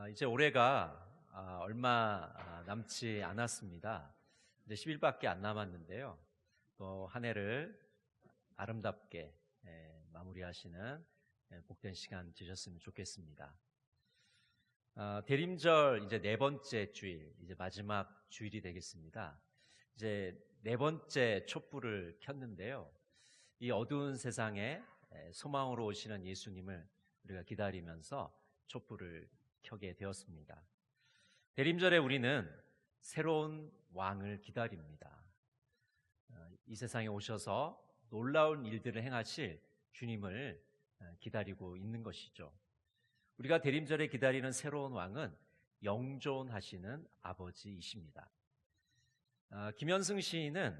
이제 올해가 얼마 남지 않았습니다. 이제 10일밖에 안 남았는데요. 또 한 해를 아름답게 마무리하시는 복된 시간 되셨으면 좋겠습니다. 대림절 이제 네 번째 주일, 이제 마지막 주일이 되겠습니다. 이제 네 번째 촛불을 켰는데요. 이 어두운 세상에 소망으로 오시는 예수님을 우리가 기다리면서 촛불을 켜게 되었습니다. 대림절에 우리는 새로운 왕을 기다립니다. 이 세상에 오셔서 놀라운 일들을 행하실 주님을 기다리고 있는 것이죠. 우리가 대림절에 기다리는 새로운 왕은 영존하시는 아버지이십니다. 김현승 시인은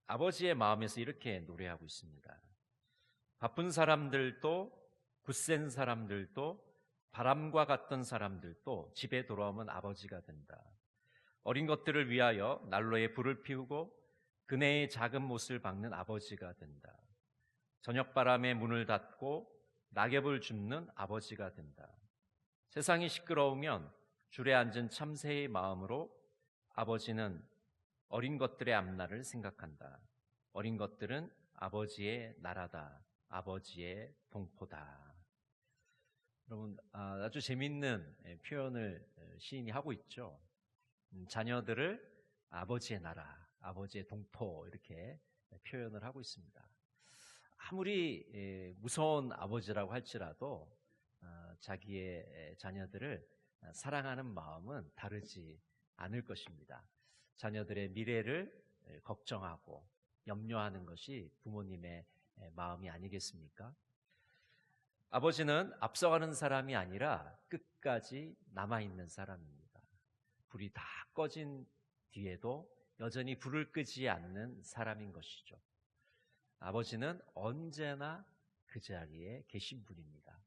아버지의 마음에서 이렇게 노래하고 있습니다. 바쁜 사람들도 굳센 사람들도 바람과 같던 사람들도 집에 돌아오면 아버지가 된다. 어린 것들을 위하여 난로에 불을 피우고 그네의 작은 못을 박는 아버지가 된다. 저녁바람에 문을 닫고 낙엽을 줍는 아버지가 된다. 세상이 시끄러우면 줄에 앉은 참새의 마음으로 아버지는 어린 것들의 앞날을 생각한다. 어린 것들은 아버지의 나라다. 아버지의 동포다. 여러분, 아주 재미있는 표현을 시인이 하고 있죠. 자녀들을 아버지의 나라, 아버지의 동포 이렇게 표현을 하고 있습니다. 아무리 무서운 아버지라고 할지라도 자기의 자녀들을 사랑하는 마음은 다르지 않을 것입니다. 자녀들의 미래를 걱정하고 염려하는 것이 부모님의 마음이 아니겠습니까? 아버지는 앞서가는 사람이 아니라 끝까지 남아있는 사람입니다. 불이 다 꺼진 뒤에도 여전히 불을 끄지 않는 사람인 것이죠. 아버지는 언제나 그 자리에 계신 분입니다.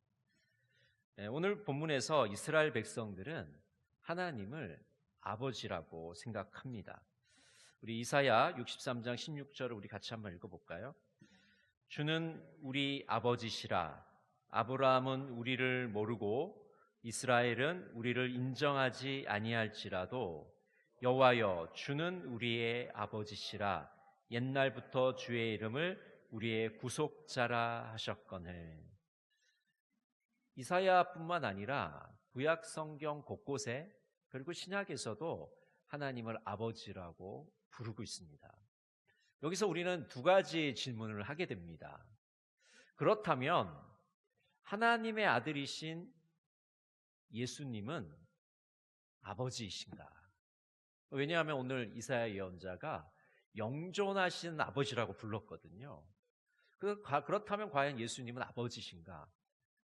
오늘 본문에서 이스라엘 백성들은 하나님을 아버지라고 생각합니다. 우리 이사야 63장 16절을 우리 같이 한번 읽어볼까요? 주는 우리 아버지시라. 아브라함은 우리를 모르고 이스라엘은 우리를 인정하지 아니할지라도 여호와여 주는 우리의 아버지시라. 옛날부터 주의 이름을 우리의 구속자라 하셨거늘. 이사야뿐만 아니라 구약 성경 곳곳에 그리고 신약에서도 하나님을 아버지라고 부르고 있습니다. 여기서 우리는 두 가지 질문을 하게 됩니다. 그렇다면 하나님의 아들이신 예수님은 아버지이신가? 왜냐하면 오늘 이사야 예언자가 영존하신 아버지라고 불렀거든요. 그렇다면 과연 예수님은 아버지신가?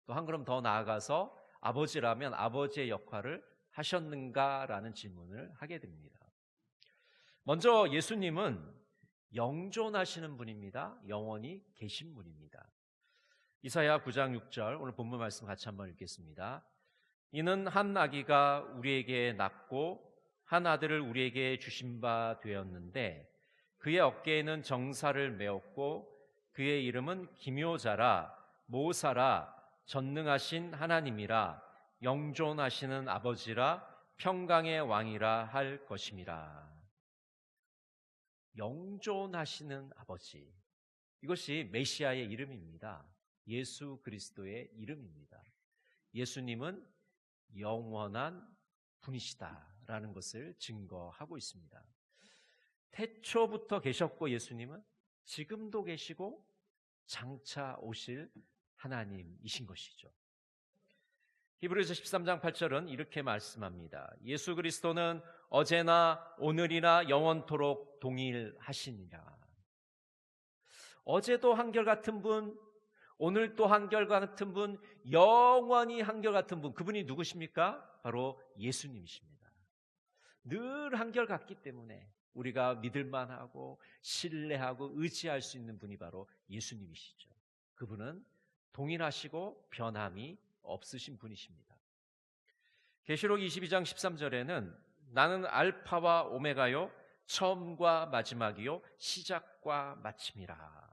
또 한 걸음 더 나아가서 아버지라면 아버지의 역할을 하셨는가라는 질문을 하게 됩니다. 먼저 예수님은 영존하시는 분입니다. 영원히 계신 분입니다. 이사야 9장 6절 오늘 본문 말씀 같이 한번 읽겠습니다. 이는 한 아기가 우리에게 낳고 한 아들을 우리에게 주신 바 되었는데 그의 어깨에는 정사를 메었고 그의 이름은 기묘자라 모사라 전능하신 하나님이라 영존하시는 아버지라 평강의 왕이라 할 것임이라. 영존하시는 아버지, 이것이 메시아의 이름입니다. 예수 그리스도의 이름입니다. 예수님은 영원한 분이시다라는 것을 증거하고 있습니다. 태초부터 계셨고 예수님은 지금도 계시고 장차 오실 하나님이신 것이죠. 히브리서 13장 8절은 이렇게 말씀합니다. 예수 그리스도는 어제나 오늘이나 영원토록 동일하시니라. 어제도 한결같은 분, 오늘도 한결같은 분, 영원히 한결같은 분, 그분이 누구십니까? 바로 예수님이십니다. 늘 한결같기 때문에 우리가 믿을만하고 신뢰하고 의지할 수 있는 분이 바로 예수님이시죠. 그분은 동일하시고 변함이 없으신 분이십니다. 계시록 22장 13절에는 나는 알파와 오메가요 처음과 마지막이요 시작과 마침이라.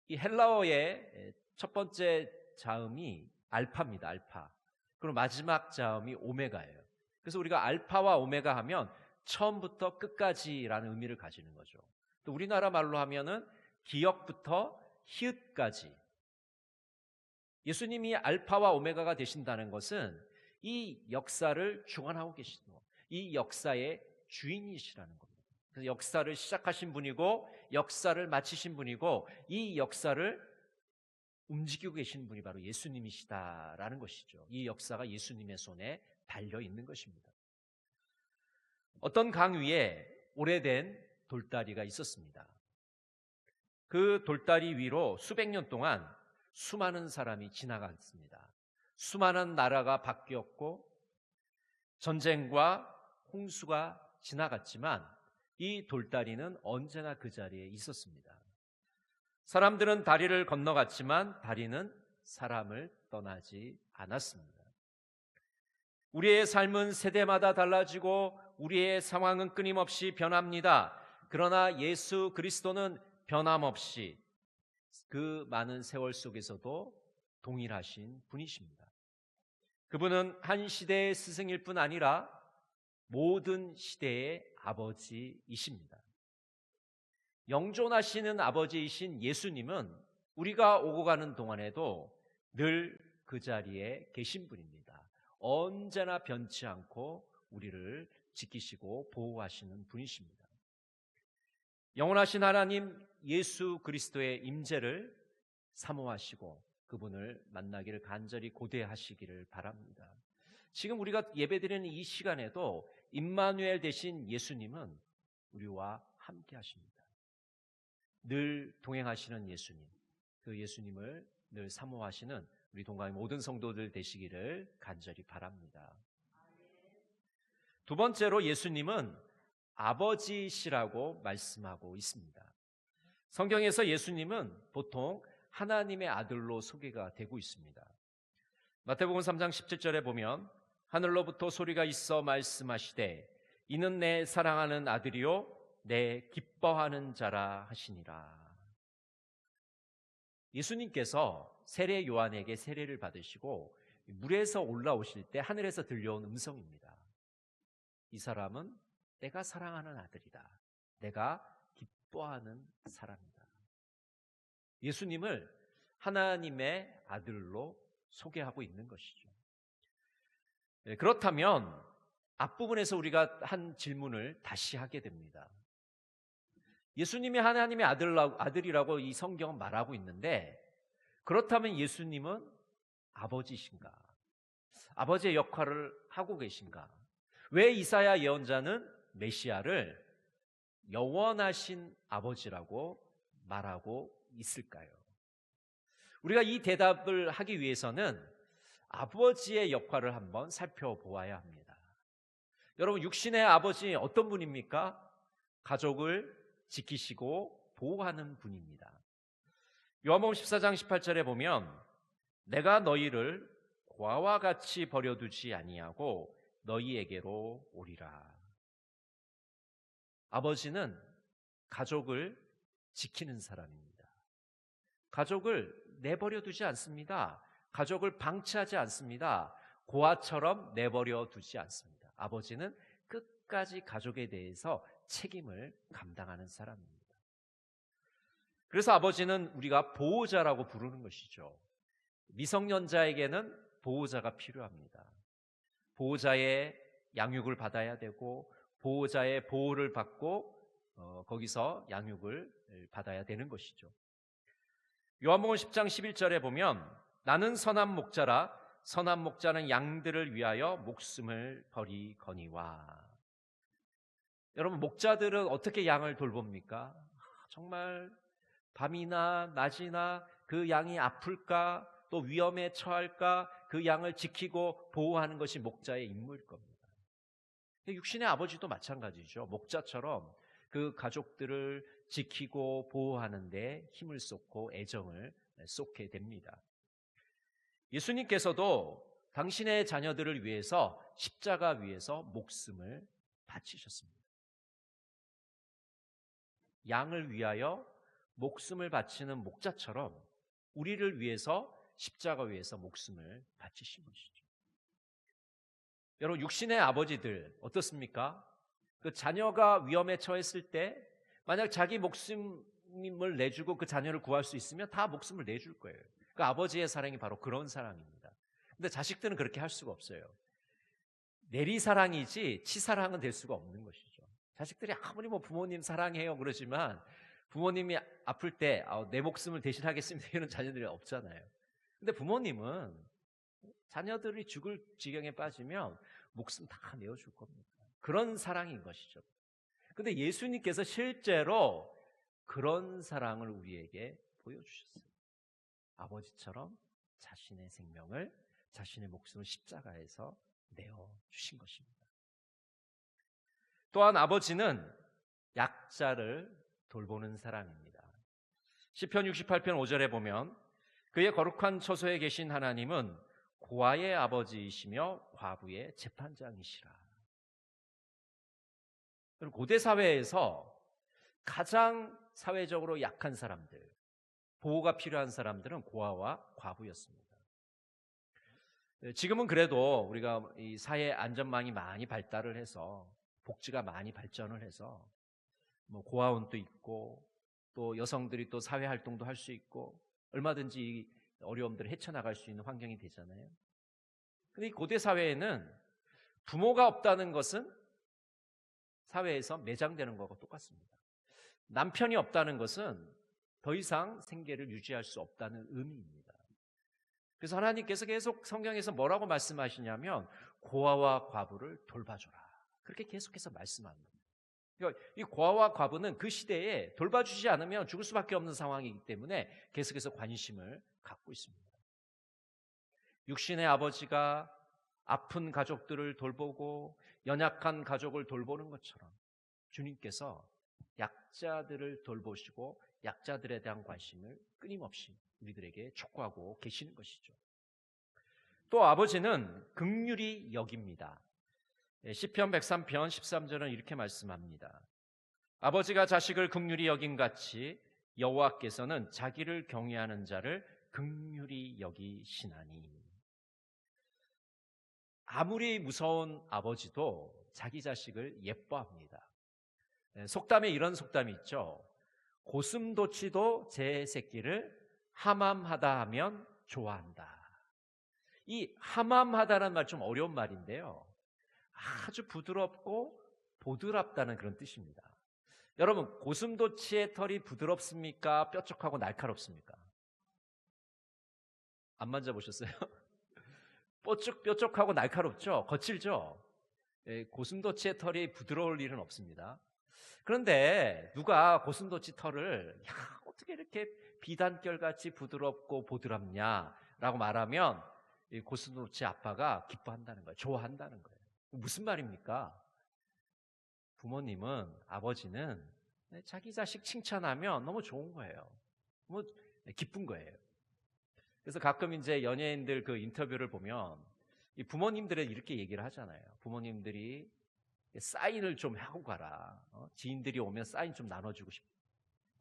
이 헬라어의 첫 번째 자음이 알파입니다. 알파. 그리고 마지막 자음이 오메가예요. 그래서 우리가 알파와 오메가 하면 처음부터 끝까지라는 의미를 가지는 거죠. 또 우리나라 말로 하면은 기역부터 히읗까지. 예수님이 알파와 오메가가 되신다는 것은 이 역사를 주관하고 계시는 거, 이 역사의 주인이시라는 겁니다. 그래서 역사를 시작하신 분이고 역사를 마치신 분이고 이 역사를 움직이고 계신 분이 바로 예수님이시다라는 것이죠. 이 역사가 예수님의 손에 달려 있는 것입니다. 어떤 강 위에 오래된 돌다리가 있었습니다. 그 돌다리 위로 수백 년 동안 수많은 사람이 지나갔습니다. 수많은 나라가 바뀌었고 전쟁과 홍수가 지나갔지만 이 돌다리는 언제나 그 자리에 있었습니다. 사람들은 다리를 건너갔지만 다리는 사람을 떠나지 않았습니다. 우리의 삶은 세대마다 달라지고 우리의 상황은 끊임없이 변합니다. 그러나 예수 그리스도는 변함없이 그 많은 세월 속에서도 동일하신 분이십니다. 그분은 한 시대의 스승일 뿐 아니라 모든 시대의 아버지이십니다. 영존하시는 아버지이신 예수님은 우리가 오고 가는 동안에도 늘 그 자리에 계신 분입니다. 언제나 변치 않고 우리를 지키시고 보호하시는 분이십니다. 영원하신 하나님 예수 그리스도의 임재를 사모하시고 그분을 만나기를 간절히 고대하시기를 바랍니다. 지금 우리가 예배드리는 이 시간에도 임마누엘 되신 예수님은 우리와 함께 하십니다. 늘 동행하시는 예수님, 그 예수님을 늘 사모하시는 우리 동가의 모든 성도들 되시기를 간절히 바랍니다. 두 번째로 예수님은 아버지시라고 말씀하고 있습니다. 성경에서 예수님은 보통 하나님의 아들로 소개가 되고 있습니다. 마태복음 3장 17절에 보면 하늘로부터 소리가 있어 말씀하시되 이는 내 사랑하는 아들이요 내 기뻐하는 자라 하시니라. 예수님께서 세례 요한에게 세례를 받으시고 물에서 올라오실 때 하늘에서 들려온 음성입니다. 이 사람은 내가 사랑하는 아들이다. 내가 기뻐하는 사람이다. 예수님을 하나님의 아들로 소개하고 있는 것이죠. 그렇다면 앞부분에서 우리가 한 질문을 다시 하게 됩니다. 예수님이 하나님의 아들이라고 이 성경은 말하고 있는데 그렇다면 예수님은 아버지신가? 아버지의 역할을 하고 계신가? 왜 이사야 예언자는 메시아를 영원하신 아버지라고 말하고 있을까요? 우리가 이 대답을 하기 위해서는 아버지의 역할을 한번 살펴보아야 합니다. 여러분, 육신의 아버지 어떤 분입니까? 가족을 지키시고 보호하는 분입니다. 요한복음 14장 18절에 보면 내가 너희를 고아와 같이 버려두지 아니하고 너희에게로 오리라. 아버지는 가족을 지키는 사람입니다. 가족을 내버려 두지 않습니다. 가족을 방치하지 않습니다. 고아처럼 내버려 두지 않습니다. 아버지는 끝까지 가족에 대해서 책임을 감당하는 사람입니다. 그래서 아버지는 우리가 보호자라고 부르는 것이죠. 미성년자에게는 보호자가 필요합니다. 보호자의 양육을 받아야 되고 보호자의 보호를 받고 거기서 양육을 받아야 되는 것이죠. 요한복음 10장 11절에 보면 나는 선한 목자라 선한 목자는 양들을 위하여 목숨을 버리거니와. 여러분, 목자들은 어떻게 양을 돌봅니까? 정말 밤이나 낮이나 그 양이 아플까 또 위험에 처할까 그 양을 지키고 보호하는 것이 목자의 임무일 겁니다. 육신의 아버지도 마찬가지죠. 목자처럼 그 가족들을 지키고 보호하는 데 힘을 쏟고 애정을 쏟게 됩니다. 예수님께서도 당신의 자녀들을 위해서 십자가 위에서 목숨을 바치셨습니다. 양을 위하여 목숨을 바치는 목자처럼 우리를 위해서 십자가 위에서 목숨을 바치신 것이죠. 여러분, 육신의 아버지들 어떻습니까? 그 자녀가 위험에 처했을 때 만약 자기 목숨을 내주고 그 자녀를 구할 수 있으면 다 목숨을 내줄 거예요. 그 아버지의 사랑이 바로 그런 사랑입니다. 근데 자식들은 그렇게 할 수가 없어요. 내리사랑이지 치사랑은 될 수가 없는 것이죠. 자식들이 아무리 뭐 부모님 사랑해요 그러지만 부모님이 아플 때 내 목숨을 대신하겠습니다 이런 자녀들이 없잖아요. 근데 부모님은 자녀들이 죽을 지경에 빠지면 목숨 다 내어줄 겁니다. 그런 사랑인 것이죠. 근데 예수님께서 실제로 그런 사랑을 우리에게 보여주셨어요. 아버지처럼 자신의 생명을, 자신의 목숨을 십자가에서 내어주신 것입니다. 또한 아버지는 약자를 돌보는 사랑입니다. 시편 68편 5절에 보면 그의 거룩한 처소에 계신 하나님은 고아의 아버지이시며 과부의 재판장이시라. 고대 사회에서 가장 사회적으로 약한 사람들, 보호가 필요한 사람들은 고아와 과부였습니다. 지금은 그래도 우리가 이 사회 안전망이 많이 발달을 해서 복지가 많이 발전을 해서 뭐 고아원도 있고 또 여성들이 또 사회 활동도 할 수 있고 얼마든지 이 어려움들을 헤쳐나갈 수 있는 환경이 되잖아요. 근데 이 고대 사회에는 부모가 없다는 것은 사회에서 매장되는 것과 똑같습니다. 남편이 없다는 것은 더 이상 생계를 유지할 수 없다는 의미입니다. 그래서 하나님께서 계속 성경에서 뭐라고 말씀하시냐면 고아와 과부를 돌봐줘라. 그렇게 계속해서 말씀합니다. 그러니까 이 고아와 과부는 그 시대에 돌봐주지 않으면 죽을 수밖에 없는 상황이기 때문에 계속해서 관심을 갖고 있습니다. 육신의 아버지가 아픈 가족들을 돌보고 연약한 가족을 돌보는 것처럼 주님께서 약자들을 돌보시고 약자들에 대한 관심을 끊임없이 우리들에게 촉구하고 계시는 것이죠. 또 아버지는 긍휼히 여깁니다. 시편 103편 13절은 이렇게 말씀합니다. 아버지가 자식을 긍휼히 여김같이 여호와께서는 자기를 경외하는 자를 긍휼히 여기시나니. 아무리 무서운 아버지도 자기 자식을 예뻐합니다. 속담에 이런 속담이 있죠. 고슴도치도 제 새끼를 함함하다 하면 좋아한다. 이 함함하다라는 말 좀 어려운 말인데요. 아주 부드럽고 보드랍다는 그런 뜻입니다. 여러분, 고슴도치의 털이 부드럽습니까? 뾰족하고 날카롭습니까? 안 만져보셨어요? 뾰족하고 날카롭죠? 거칠죠? 고슴도치의 털이 부드러울 일은 없습니다. 그런데 누가 고슴도치 털을 어떻게 이렇게 비단결같이 부드럽고 보드랍냐라고 말하면 이 고슴도치 아빠가 기뻐한다는 거예요. 좋아한다는 거예요. 무슨 말입니까? 부모님은, 아버지는 자기 자식 칭찬하면 너무 좋은 거예요. 너무 기쁜 거예요. 그래서 가끔 이제 연예인들 그 인터뷰를 보면 이 부모님들은 이렇게 얘기를 하잖아요. 부모님들이 사인을 좀 하고 가라. 지인들이 오면 사인 좀 나눠주고 싶고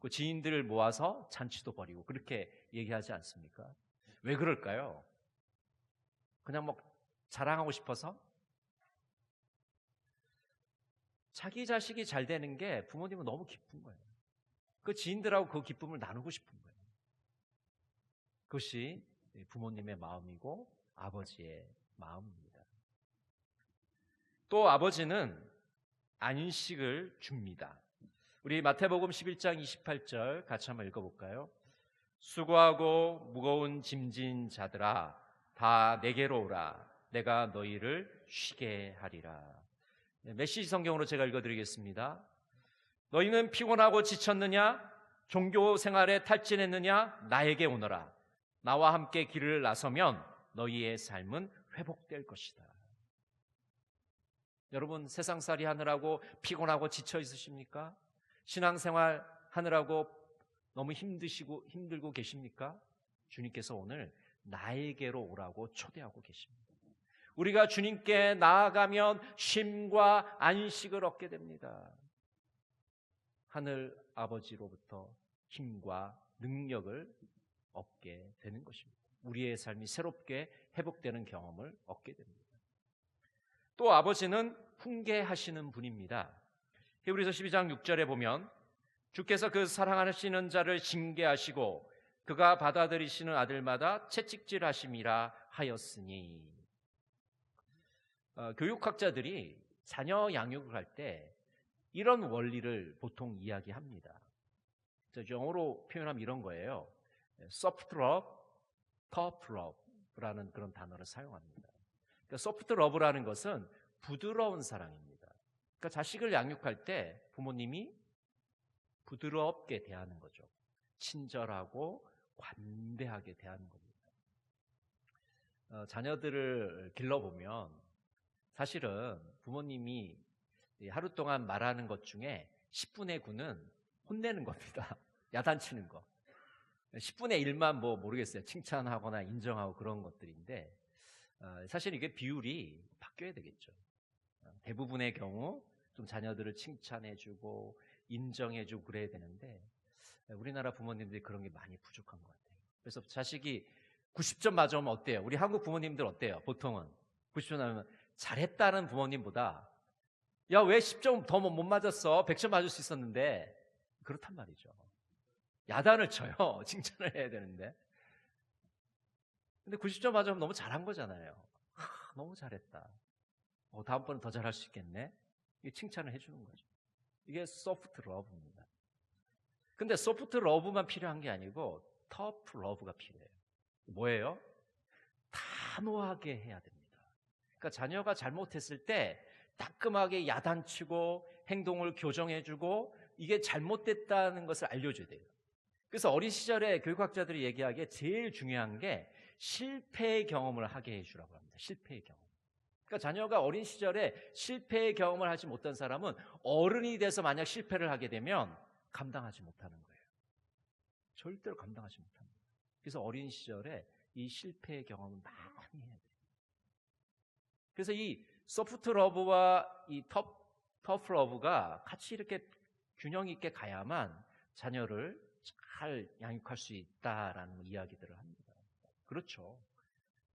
그 지인들을 모아서 잔치도 벌이고 그렇게 얘기하지 않습니까? 왜 그럴까요? 그냥 뭐 자랑하고 싶어서? 자기 자식이 잘 되는 게 부모님은 너무 기쁜 거예요. 그 지인들하고 그 기쁨을 나누고 싶은 거예요. 그것이 부모님의 마음이고 아버지의 마음입니다. 또 아버지는 안식을 줍니다. 우리 마태복음 11장 28절 같이 한번 읽어볼까요? 수고하고 무거운 짐진 자들아 다 내게로 오라. 내가 너희를 쉬게 하리라. 메시지 성경으로 제가 읽어드리겠습니다. 너희는 피곤하고 지쳤느냐? 종교 생활에 탈진했느냐? 나에게 오너라. 나와 함께 길을 나서면 너희의 삶은 회복될 것이다. 여러분, 세상살이 하느라고 피곤하고 지쳐 있으십니까? 신앙생활 하느라고 너무 힘들고 계십니까? 주님께서 오늘 나에게로 오라고 초대하고 계십니다. 우리가 주님께 나아가면 쉼과 안식을 얻게 됩니다. 하늘 아버지로부터 힘과 능력을 얻게 되는 것입니다. 우리의 삶이 새롭게 회복되는 경험을 얻게 됩니다. 또 아버지는 훈계하시는 분입니다. 히브리서 12장 6절에 보면 주께서 그 사랑하시는 자를 징계하시고 그가 받아들이시는 아들마다 채찍질하심이라 하였으니. 교육학자들이 자녀 양육을 할 때 이런 원리를 보통 이야기합니다. 영어로 표현하면 이런 거예요. soft love, tough love라는 그런 단어를 사용합니다. 그러니까 soft love라는 것은 부드러운 사랑입니다. 그러니까 자식을 양육할 때 부모님이 부드럽게 대하는 거죠. 친절하고 관대하게 대하는 겁니다. 자녀들을 길러보면 사실은 부모님이 하루 동안 말하는 것 중에 10분의 9는 혼내는 겁니다. 야단치는 거. 10분의 1만 뭐 모르겠어요. 칭찬하거나 인정하고 그런 것들인데 사실 이게 비율이 바뀌어야 되겠죠. 대부분의 경우 좀 자녀들을 칭찬해주고 인정해주고 그래야 되는데 우리나라 부모님들이 그런 게 많이 부족한 것 같아요. 그래서 자식이 90점 맞으면 어때요? 우리 한국 부모님들 어때요? 보통은 90점 나오면 잘했다는 부모님보다 야, 왜 10점 더 못 맞았어? 100점 맞을 수 있었는데 그렇단 말이죠. 야단을 쳐요. 칭찬을 해야 되는데. 근데 90점 맞으면 너무 잘한 거잖아요. 너무 잘했다. 다음번엔 더 잘할 수 있겠네. 이게 칭찬을 해주는 거죠. 이게 소프트 러브입니다. 근데 소프트 러브만 필요한 게 아니고 터프 러브가 필요해요. 뭐예요? 단호하게 해야 됩니다. 그러니까 자녀가 잘못했을 때 따끔하게 야단치고 행동을 교정해주고 이게 잘못됐다는 것을 알려줘야 돼요. 그래서 어린 시절에 교육학자들이 얘기하기에 제일 중요한 게 실패의 경험을 하게 해주라고 합니다. 실패의 경험. 그러니까 자녀가 어린 시절에 실패의 경험을 하지 못한 사람은 어른이 돼서 만약 실패를 하게 되면 감당하지 못하는 거예요. 절대로 감당하지 못하는 거예요. 그래서 어린 시절에 이 실패의 경험을 많이 해야 돼요. 그래서 이 소프트 러브와 이 터프 러브가 같이 이렇게 균형 있게 가야만 자녀를 잘 양육할 수 있다라는 이야기들을 합니다. 그렇죠.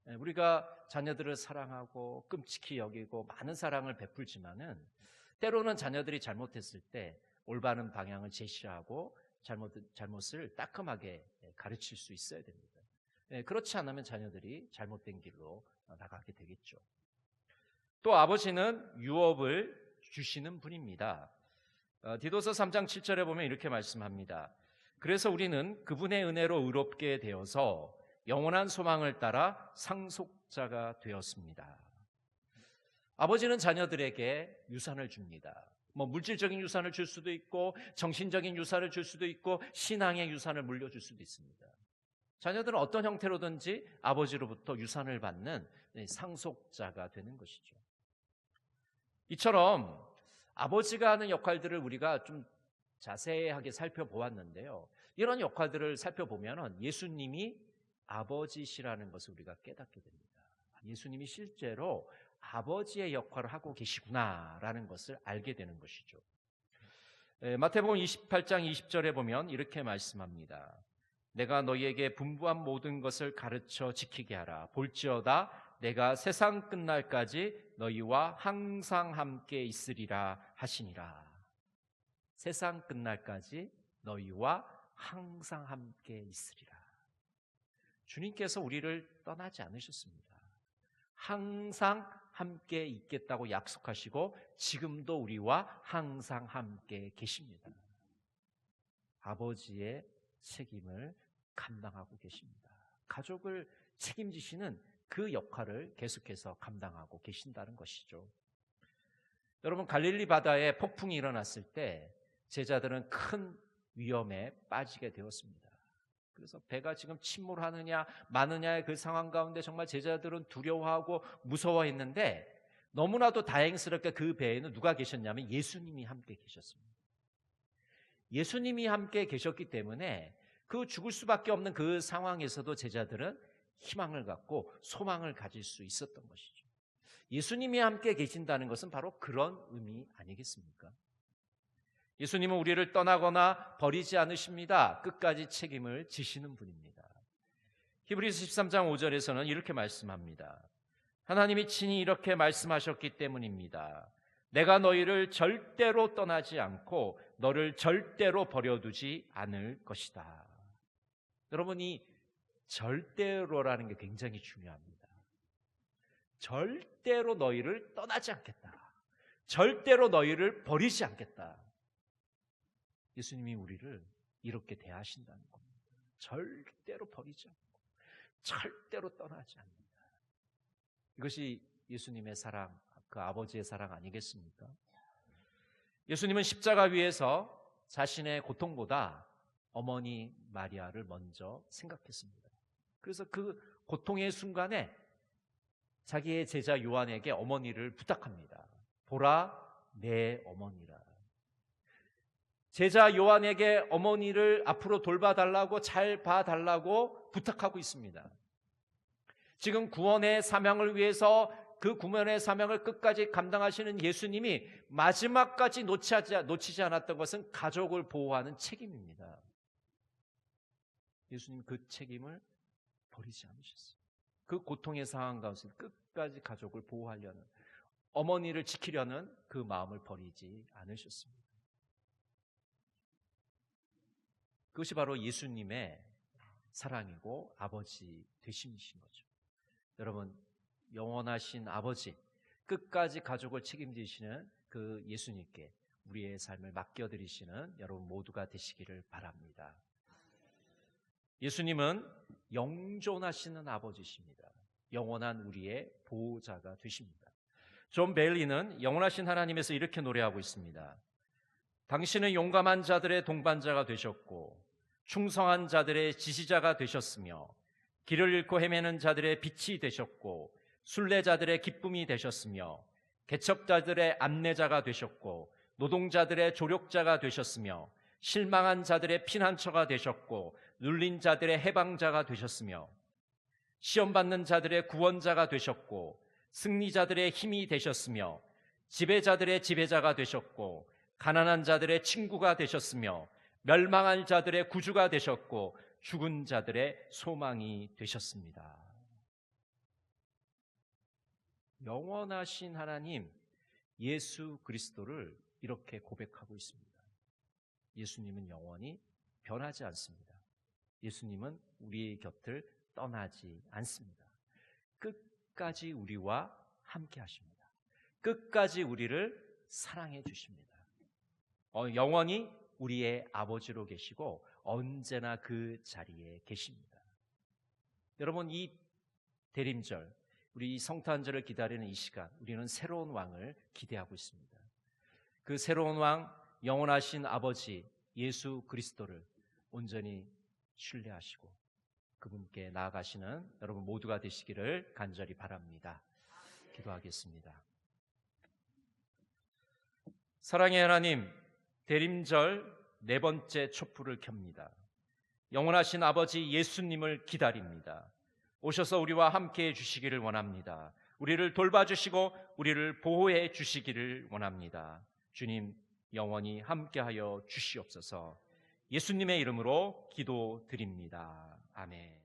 우리가 자녀들을 사랑하고 끔찍히 여기고 많은 사랑을 베풀지만은 때로는 자녀들이 잘못했을 때 올바른 방향을 제시하고 잘못을 따끔하게 가르칠 수 있어야 됩니다. 그렇지 않으면 자녀들이 잘못된 길로 나가게 되겠죠. 또 아버지는 유업을 주시는 분입니다. 디도서 3장 7절에 보면 이렇게 말씀합니다. 그래서 우리는 그분의 은혜로 의롭게 되어서 영원한 소망을 따라 상속자가 되었습니다. 아버지는 자녀들에게 유산을 줍니다. 물질적인 유산을 줄 수도 있고 정신적인 유산을 줄 수도 있고 신앙의 유산을 물려줄 수도 있습니다. 자녀들은 어떤 형태로든지 아버지로부터 유산을 받는 상속자가 되는 것이죠. 이처럼 아버지가 하는 역할들을 우리가 좀 자세하게 살펴보았는데요. 이런 역할들을 살펴보면 예수님이 아버지시라는 것을 우리가 깨닫게 됩니다. 예수님이 실제로 아버지의 역할을 하고 계시구나라는 것을 알게 되는 것이죠. 마태복음 28장 20절에 보면 이렇게 말씀합니다. 내가 너희에게 분부한 모든 것을 가르쳐 지키게 하라. 볼지어다 내가 세상 끝날까지 너희와 항상 함께 있으리라 하시니라. 세상 끝날까지 너희와 항상 함께 있으리라. 주님께서 우리를 떠나지 않으셨습니다. 항상 함께 있겠다고 약속하시고 지금도 우리와 항상 함께 계십니다. 아버지의 책임을 감당하고 계십니다. 가족을 책임지시는 그 역할을 계속해서 감당하고 계신다는 것이죠. 여러분, 갈릴리 바다에 폭풍이 일어났을 때 제자들은 큰 위험에 빠지게 되었습니다. 그래서 배가 지금 침몰하느냐 마느냐의 그 상황 가운데 정말 제자들은 두려워하고 무서워했는데 너무나도 다행스럽게 그 배에는 누가 계셨냐면 예수님이 함께 계셨습니다. 예수님이 함께 계셨기 때문에 그 죽을 수밖에 없는 그 상황에서도 제자들은 희망을 갖고 소망을 가질 수 있었던 것이죠. 예수님이 함께 계신다는 것은 바로 그런 의미 아니겠습니까? 예수님은 우리를 떠나거나 버리지 않으십니다. 끝까지 책임을 지시는 분입니다. 히브리서 13장 5절에서는 이렇게 말씀합니다. 하나님이 친히 이렇게 말씀하셨기 때문입니다. 내가 너희를 절대로 떠나지 않고 너를 절대로 버려두지 않을 것이다. 여러분, 이 절대로라는 게 굉장히 중요합니다. 절대로 너희를 떠나지 않겠다. 절대로 너희를 버리지 않겠다. 예수님이 우리를 이렇게 대하신다는 겁니다. 절대로 버리지 않고 절대로 떠나지 않는다. 이것이 예수님의 사랑, 그 아버지의 사랑 아니겠습니까? 예수님은 십자가 위에서 자신의 고통보다 어머니 마리아를 먼저 생각했습니다. 그래서 그 고통의 순간에 자기의 제자 요한에게 어머니를 부탁합니다. 보라, 내 어머니라. 제자 요한에게 어머니를 앞으로 돌봐달라고, 잘 봐달라고 부탁하고 있습니다. 지금 구원의 사명을 위해서 그 구원의 사명을 끝까지 감당하시는 예수님이 마지막까지 놓치지 않았던 것은 가족을 보호하는 책임입니다. 예수님 그 책임을 버리지 않으셨어요. 그 고통의 상황 가운데 끝까지 가족을 보호하려는, 어머니를 지키려는 그 마음을 버리지 않으셨습니다. 그것이 바로 예수님의 사랑이고 아버지 되심이신 거죠. 여러분, 영원하신 아버지, 끝까지 가족을 책임지시는 그 예수님께 우리의 삶을 맡겨드리시는 여러분 모두가 되시기를 바랍니다. 예수님은 영존하시는 아버지십니다. 영원한 우리의 보호자가 되십니다. 존 베일리는 영원하신 하나님에서 이렇게 노래하고 있습니다. 당신은 용감한 자들의 동반자가 되셨고 충성한 자들의 지시자가 되셨으며 길을 잃고 헤매는 자들의 빛이 되셨고 순례자들의 기쁨이 되셨으며 개척자들의 안내자가 되셨고 노동자들의 조력자가 되셨으며 실망한 자들의 피난처가 되셨고 눌린 자들의 해방자가 되셨으며 시험받는 자들의 구원자가 되셨고 승리자들의 힘이 되셨으며 지배자들의 지배자가 되셨고 가난한 자들의 친구가 되셨으며 멸망한 자들의 구주가 되셨고 죽은 자들의 소망이 되셨습니다. 영원하신 하나님 예수 그리스도를 이렇게 고백하고 있습니다. 예수님은 영원히 변하지 않습니다. 예수님은 우리의 곁을 떠나지 않습니다. 끝까지 우리와 함께 하십니다. 끝까지 우리를 사랑해 주십니다. 영원히 우리의 아버지로 계시고 언제나 그 자리에 계십니다. 여러분, 이 대림절, 우리 성탄절을 기다리는 이 시간, 우리는 새로운 왕을 기대하고 있습니다. 그 새로운 왕, 영원하신 아버지 예수 그리스도를 온전히 신뢰하시고 그분께 나아가시는 여러분 모두가 되시기를 간절히 바랍니다. 기도하겠습니다. 사랑의 하나님, 대림절 네 번째 촛불을 켭니다. 영원하신 아버지 예수님을 기다립니다. 오셔서 우리와 함께해 주시기를 원합니다. 우리를 돌봐주시고 우리를 보호해 주시기를 원합니다. 주님, 영원히 함께하여 주시옵소서. 예수님의 이름으로 기도드립니다. 아멘.